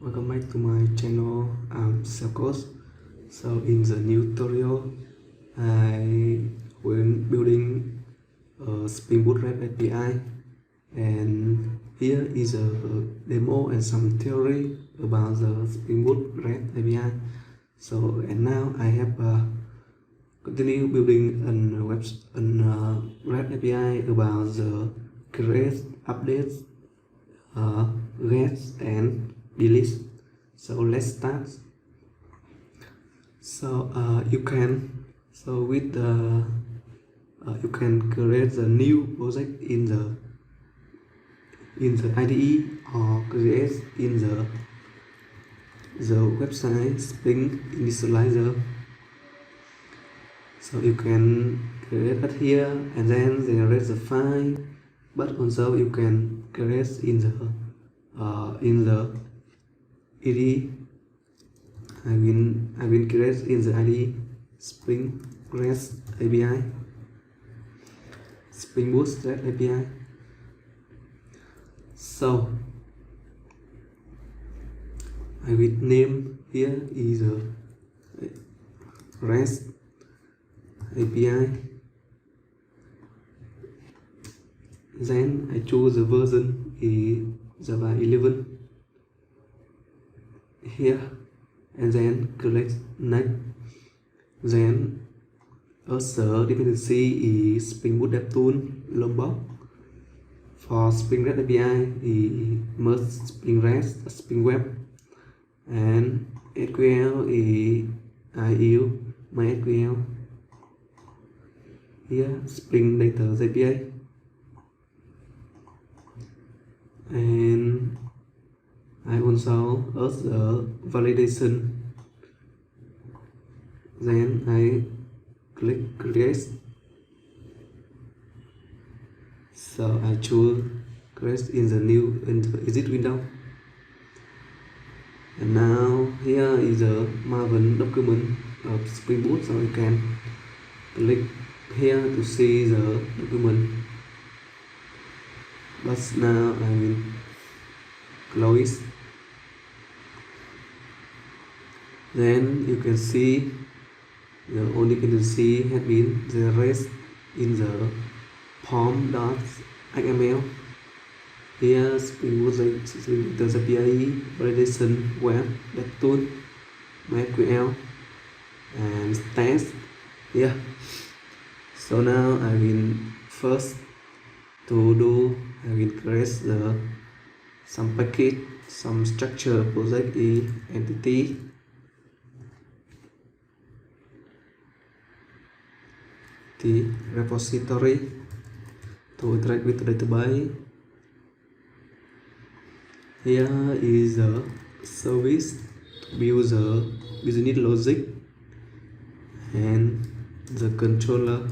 Welcome back to my channel. I'm CRUD. So in the new tutorial, I will building a Spring Boot REST API, and here is a demo and some theory about the Spring Boot REST API. So and now I have continue building an REST API about the create, updates, get and delete. So let's start. So you can create the new project in the IDE or create in the website Spring Initializer. So you can create it here and then generate the file, but also you can create in the IDE. I will create in the IDE Spring REST API, Spring Boot REST API. So I will name here is a REST API. Then I choose the version is Java 11 here, and then click next. Then also dependency is Spring Boot DevTool Lombok. For Spring REST API is merge Spring REST, Spring Web, and SQL is IU MySQL. Here Spring Data API, and I also add the validation. Then I click create. So I choose create in the exit window. And now here is the Maven document of Spring Boot. So you can click here to see the document. But now I will close. Then you can see the only dependency has been the rest in the form.xml. Here Spring Boot API validation web DevTool MySQL and test here. So now I will first I will create some package, some structure project entity. The repository to interact with the database. Here is the service to build the business logic and the controller,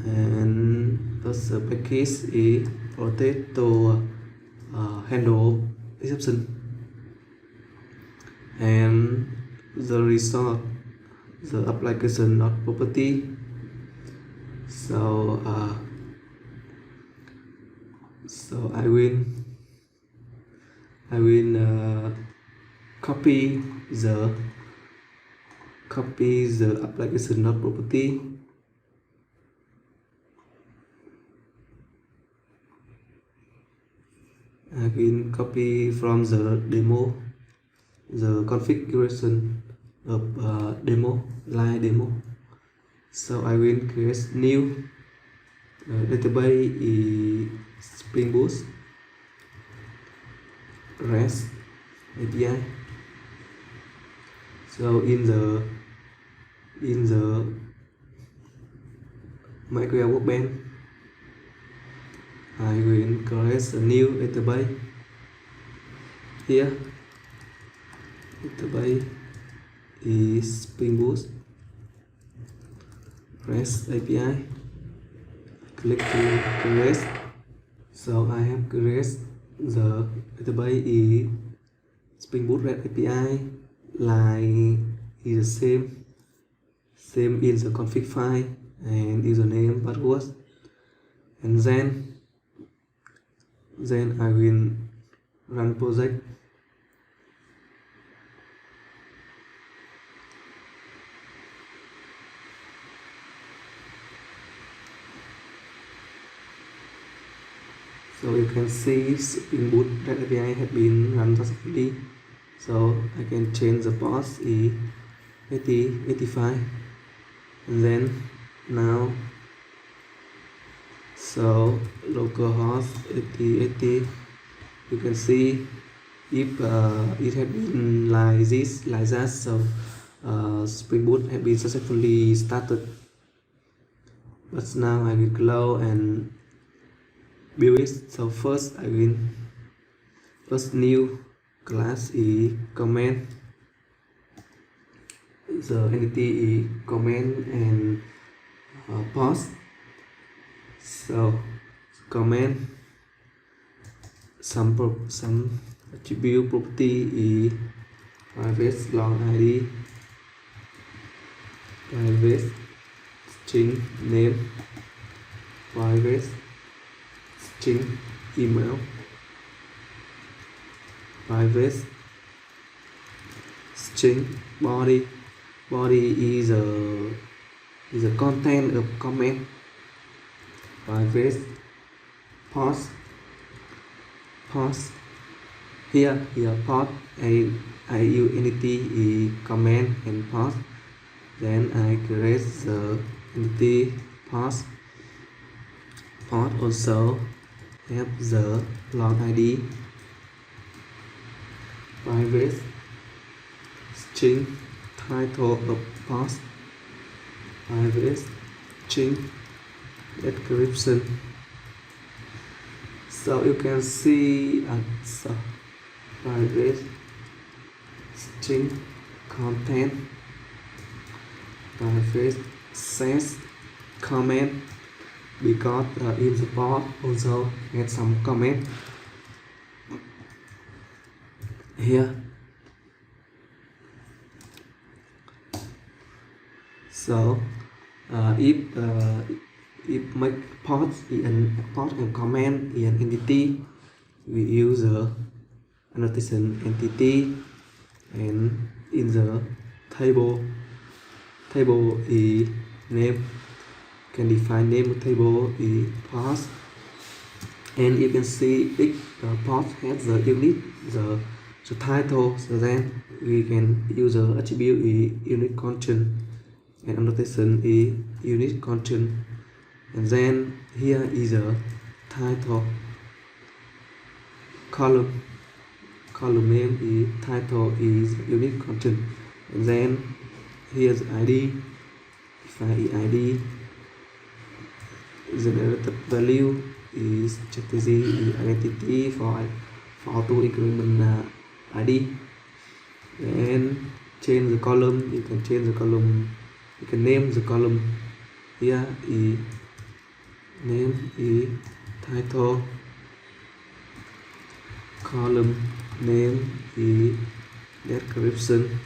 and the package is protect to handle exception, and the result the application not property. So I will copy the application not property. I will copy from the demo the configuration of line demo. So I will create new database is Spring Boot REST API. So in the MySQL workbench, I will create a new database. Here database is Spring Boot REST API. Click to create. So I have created the database is Spring Boot REST API. Like is the same in the config file and username, password, and then I will run project. So you can see Spring Boot REST API has been run successfully. So I can change the port is 85, and then now so localhost 8080, you can see if it had been like that, so Spring Boot has been successfully started. But now I will close and build it. So first I will new class is comment, the entity is comment and post. So comment some attribute property is private long id, private string name, private string email, private string body. Body is a content of comment. Private post here post I use entity is comment and post. Then I create the entity post also have the log id, private string title of post, private string description. So you can see private string content, private says comment, because in the pod also get some comment here. So if make pod and comment in entity, we use the annotation entity, and in the table is name, can define name of table is pod, and you can see each pod has the unit, the title. So then we can use the attribute is unit constant and annotation is unit constant, and then here is a title column name is title is unit constant, and then here's id, define id, generated value is strategy is identity for auto increment id, and change the column. You can change the column, you can name the column. Here is name is title, column name is description.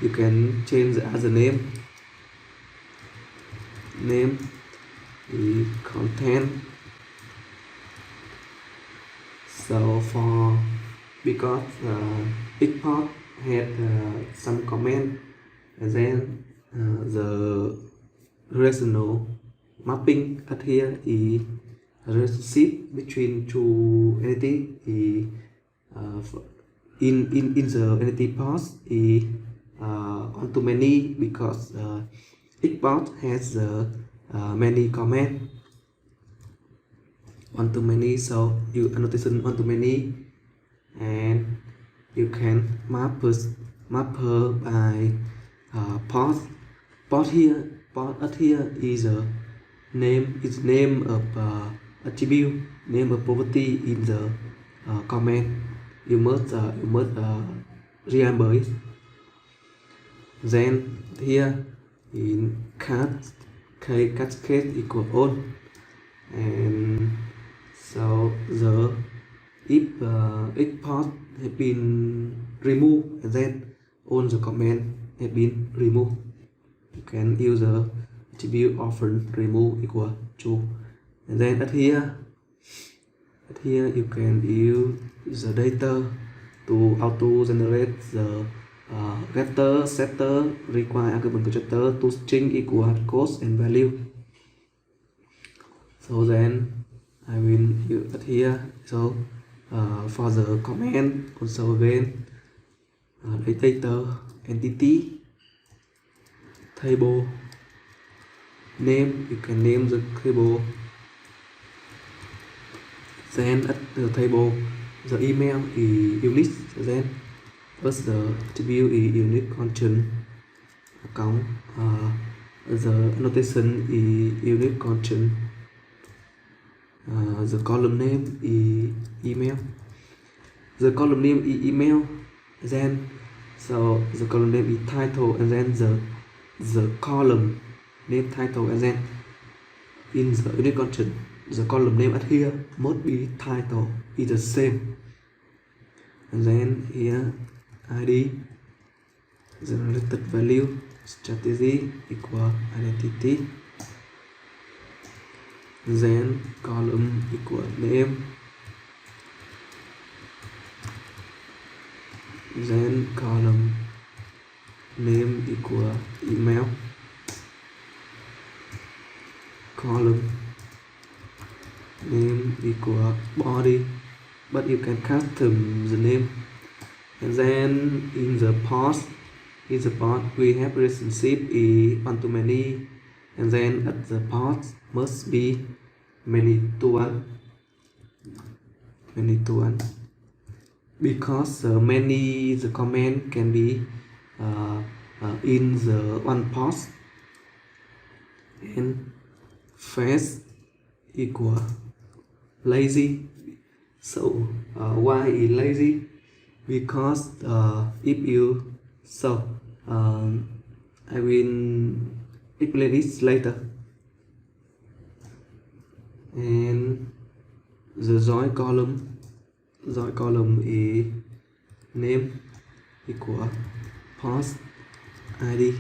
You can change the other name is content. So for because each part had some comment, and then the relational mapping at here is relationship between two entity in the entity part is onto many, because each part has many comment onto many. So you annotation onto many, and you can map her by part here. Part at here is a name of attribute, name of property in the comment. You must remember it. Then here in cascade equal on, and so the if each part has been removed, and then all the comment has been removed. You can use the attribute often remove equal to, and then at here But here you can use the data to auto generate the getter, setter, require argument projector to string equal cost and value. So then I will use it here. So for the command also again, data entity table name, you can name the table. Then at the table the email is unique. So then first the attribute is unique content account, the annotation is unique content, the column name is email, the column name is email. Then so the column name is title, and then the column name title, and then in the unique content the column name at here must be title is the same. And then here id generated value strategy equal identity, then column equal name, then column name equal email, column name equal body, but you can custom the name. And then in the part we have relationship is one to many, and then at the part must be many to one, because many the comment can be in the one part. And fast equal lazy. So why is lazy? Because if you I will explain this later. And the join column is name equal post id,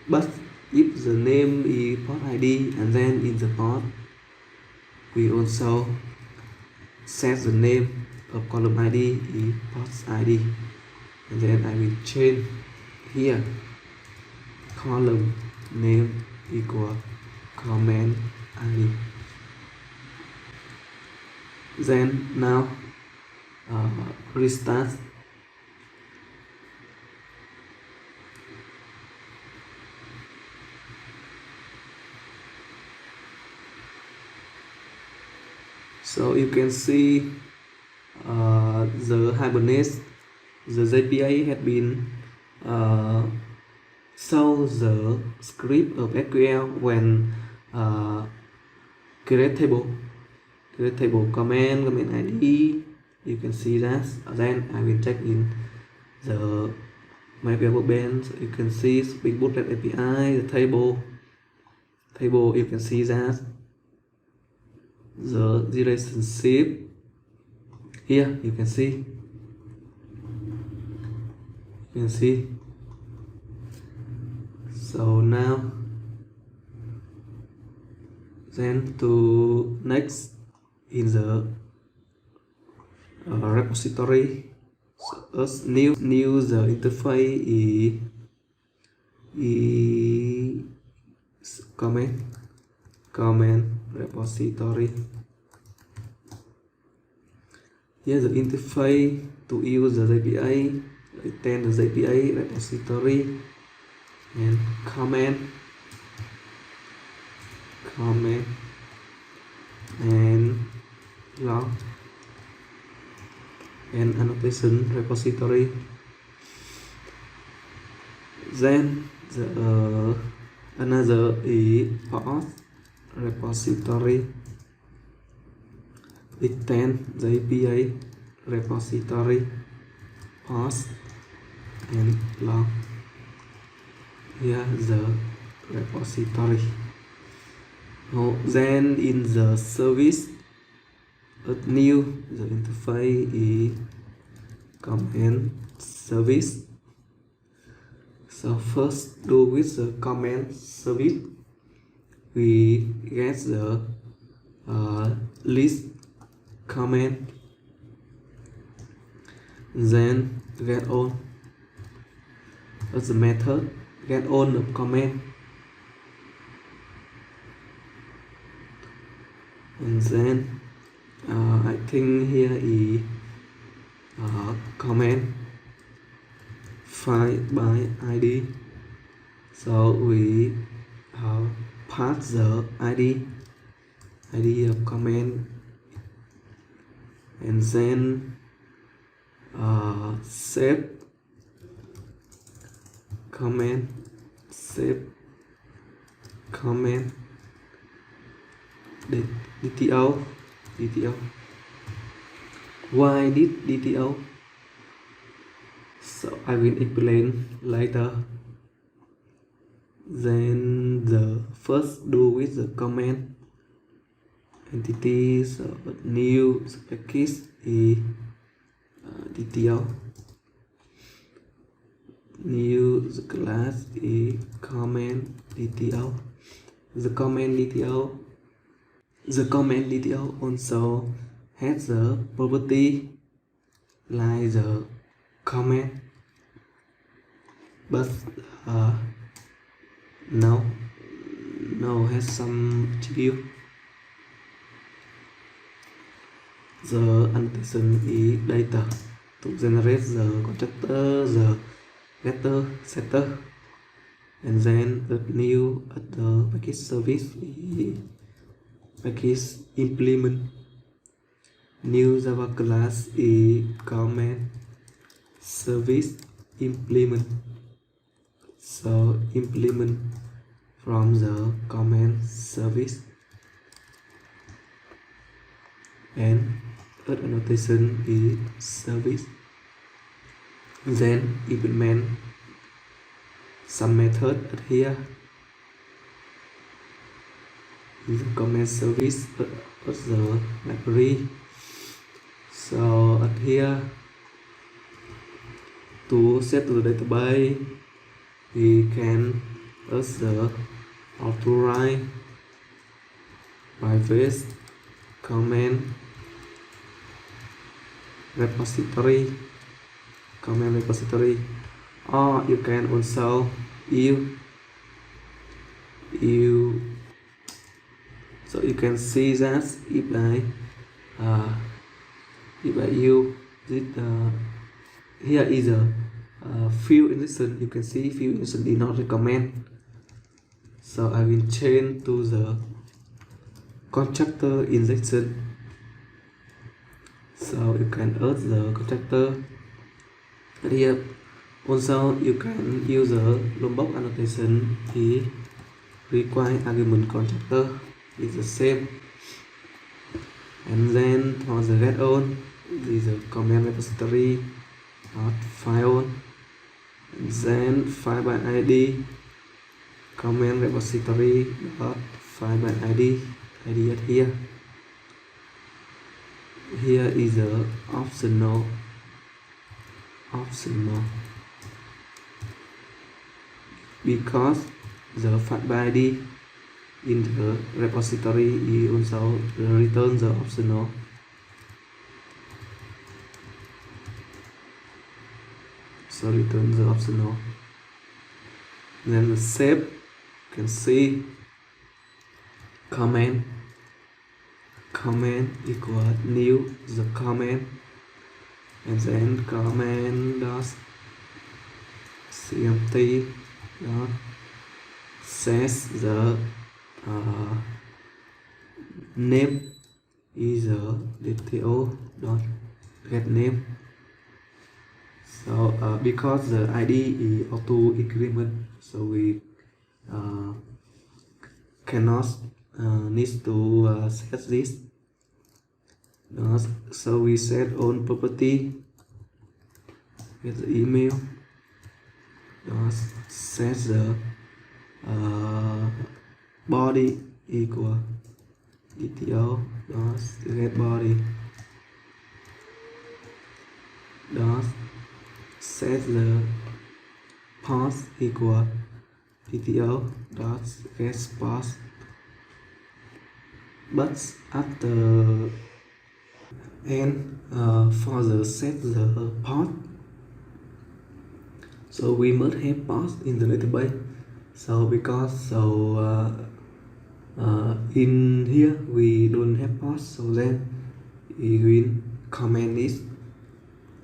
but if the name is post id, and then in the post we also set the name of column id is post id, and then I will change here column name equal comment id. Then now restart. So you can see the Hibernate, the JPA had been show the script of SQL when create table comment ID. You can see that. Then I will check in the MySQL bench. You can see Spring Boot REST API, the table. You can see that the relationship here. You can see. So now, then to next in the repository, so us new the interface is comment repository. Here the interface to use the API, return the API repository, and comment and log and annotation repository. Then the another is path repository, return the API repository, path and log. Here the repository. Now, then in the service, new the interface is comment service. So first do with the comment service, we get the list comment, then get on. That's the method get on of comment, and then I think here is comment file by ID. So we pass the ID of comment, and then save comment, save comment, DTO. Why did DTO? So I will explain later. Then the first do with the comment entity, so new package is DTO. New the class is comment DTO. The comment DTO also has the property like the comment, but now has some issue. The annotation is data to generate the constructor, the getter, setter, and then the new at the package service is package implement. New Java class is comment service implement. So implement from the comment service, and third annotation is service. Then implement some method at here in the comment service at the library. So at here to set to the database, we can use the auto-write private comment repository, or you can also use so you can see that if I use it, here is a few instructions. You can see few instructions did not recommend, so I will change to the constructor injection. So you can add the constructor here. Also you can use the lombok annotation. The require argument constructor is the same, and then for the get on is a comment repository dot file, and then file by ID comment repository dot file by ID at here. Here is the optional because the file by ID in the repository is also return the optional. So return the optional. Then the save, you can see comment equal new the comment, and then comment dot cmt dot says the name is a dto dot get name. So because the ID is auto increment, so we cannot need to set this. So we set on property with the email. Set the body equal dto get body. Set the path equal dto get path. But after And for the set the port, so we must have ports in the database. So in here we don't have ports, so then we will comment this,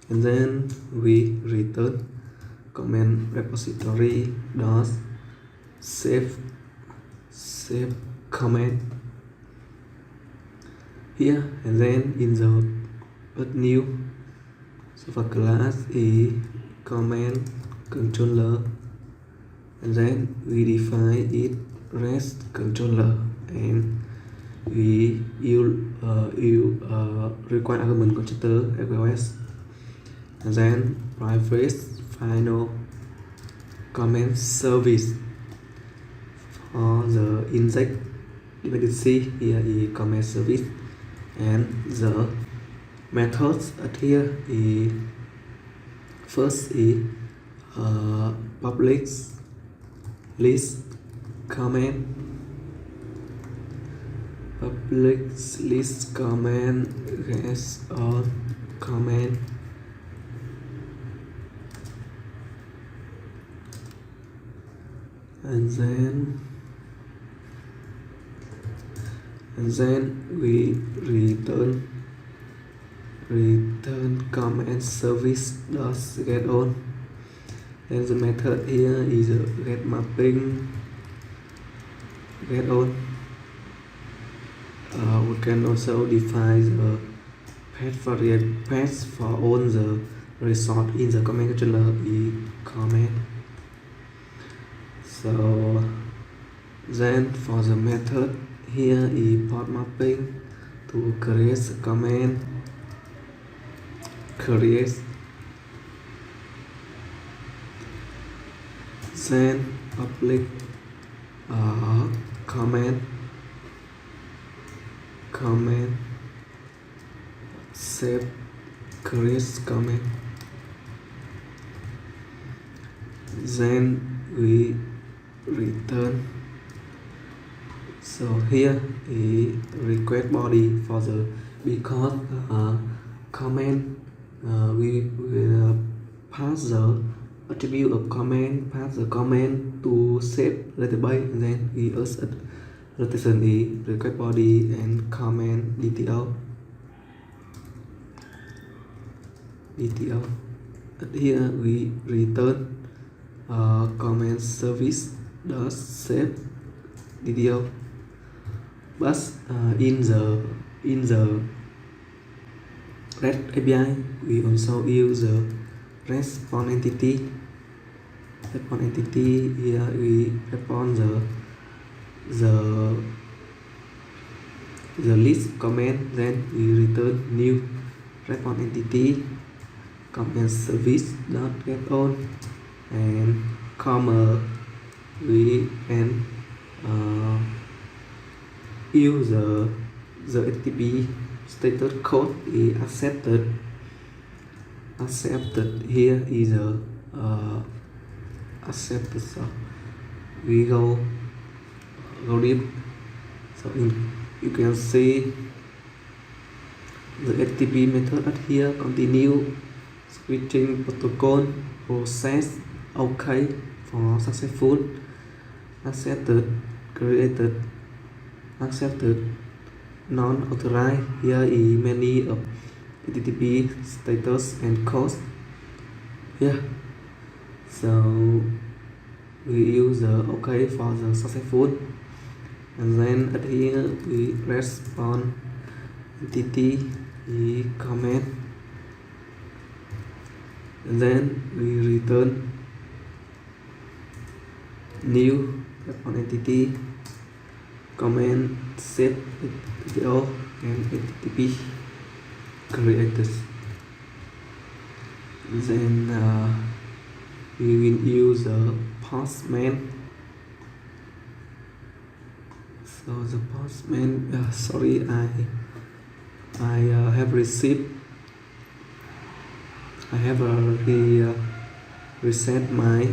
and then we return comment repository dot save comment here, and then in the add new, so for class is comment controller, and then we define it REST controller, and we require argument constructor request, and then private final comment service for the index dependency. Here is comment service, and the methods at here is first is public list comment, public list comment, rest on comment, and then we return comment service dot get on, and the method here is a get mapping get on. We can also define the path for all the resource in the comment controller is comment. So then for the method here is port mapping to create a comment, create, then public comment save create comment, then we return. So here is request body for the, because comment we will pass the attribute of comment, pass the comment to save database, and then we also rotation is request body and comment DTO. At here we return comment service dot save DTO. But in the REST API we also use the response entity. Response entity here we respond the list comment, then we return new response entity comment service dot get on, and comma we can use the HTTP status code is accepted. Here is a accepted, so we go deep. So you can see the HTTP method at here continue switching protocol process OK for successful, accepted, created, accepted, non-authorized. Here is many of HTTP status and codes. Yeah, so we use the OK for the successful, and then at here we respond entity comment, and then we return new response entity comment set video and HTTP created. Then we will use the postman. So the postman, sorry, I have received, I have already reset my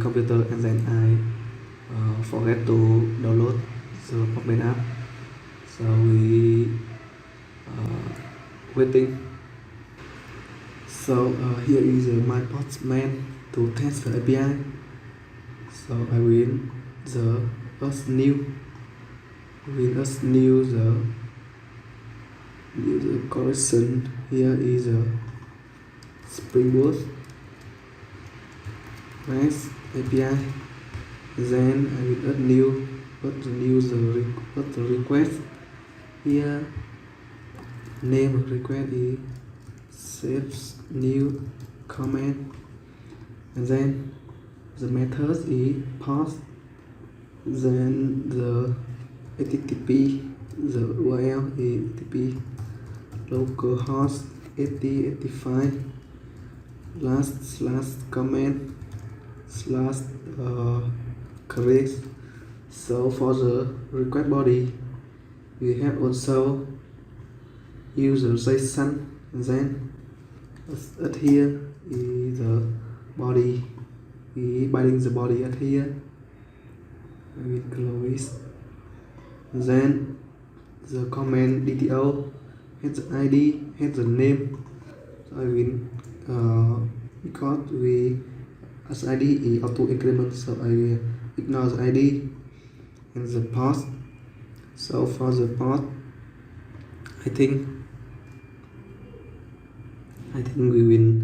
computer, and then I forget to download the postman app. So we waiting. So here is my postman to test the API. So I will the us new the correction. Here is a Spring Boot REST API. Then I will add the request. Here name of request is saves new comment, and then the method is pass. Then the HTTP, the URL is HTTP localhost 8085 / comment / create. So for the request body, we have also user JSON, and then at here is the body. We binding the body at here. I will close. Then the comment DTO has the ID, has the name. So I will because we as ID is auto increment, so I will ignore the ID and the path. So for the path, I think we will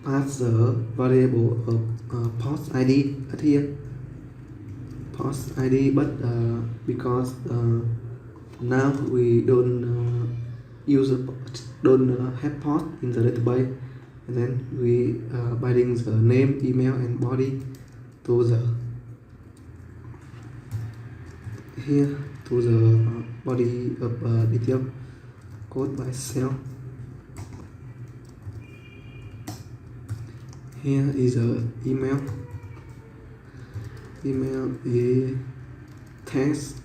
pass the variable of path ID at here. Path ID, but because now we don't have path in the database, and then we binding the name, email, and body to the here to the body of detail code by cell. Here is a email is test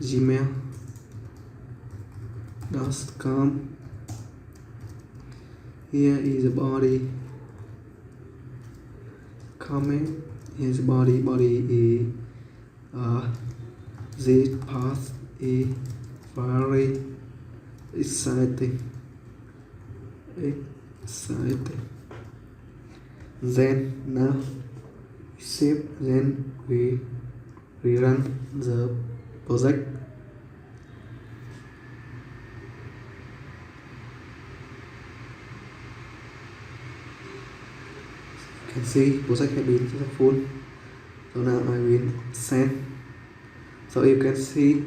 gmail.com. Here is a body comment. Here's body is this path is very exciting. Then now save, then we rerun the project. You can see project has been successful. So now I will send. So you can see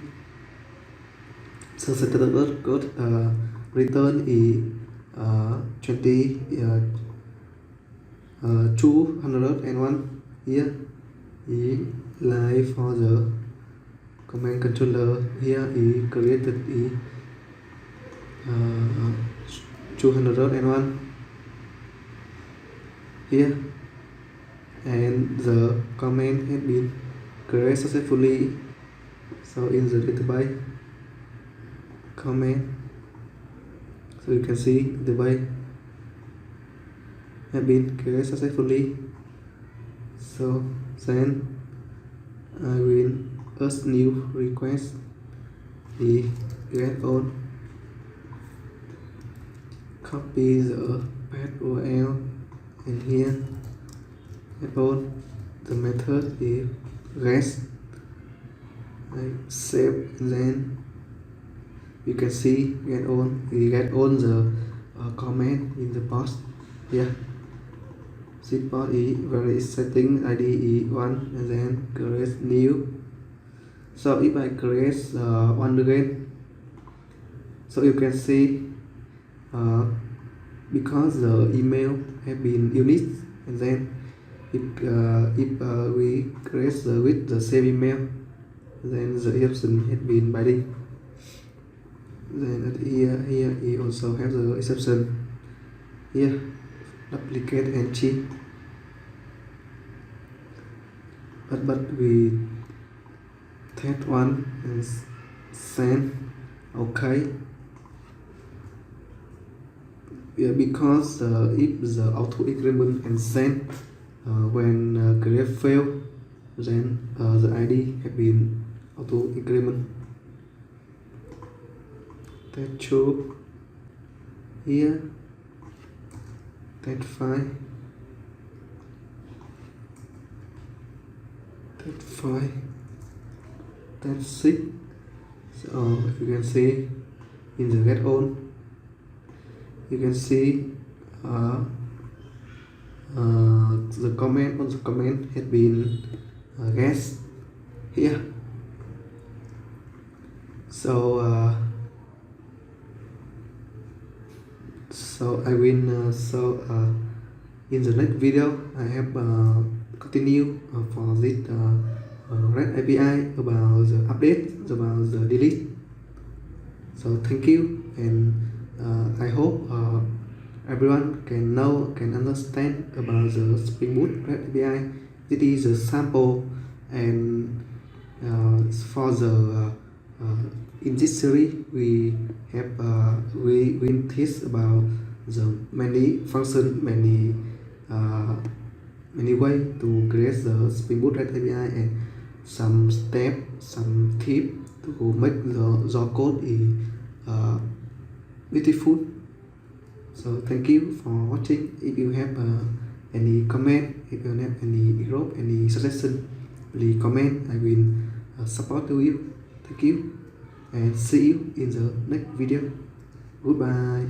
so the code return is 201. Here is live for the command controller. Here is created is 201 here, and the command has been created successfully. So in the database command, so you can see the database have been created successfully. So then I will add new request the get on, copy the path URL, and here get on the method is rest. I save, then you can see get on, we get on the comment in the post here. This part is very exciting. ID is 1, and then create new. So if I create one again, so you can see because the email have been unique, and then if we create with the same email, then the option has been binding. Then at here you also have the exception here, duplicate and cheat. But we test one and send. Okay. Yeah, because if the auto increment and send when create fail, then the ID have been auto increment. that show here, that 5, that 5, that 6. So if you can see in the get on, you can see the comment on the comment had been guessed here. So I will in the next video I have continue for this REST API about the update, about the delete. So thank you, and I hope everyone can know, can understand about the Spring Boot REST API. It is a sample, and for the in this series we have we will teach about the many function, many way to create the Spring Boot REST API, and some step, some tip to make the code is beautiful. So thank you for watching. If you have any comment, if you have any group, any suggestion, please comment. I will support you. Thank you, and see you in the next video. Goodbye.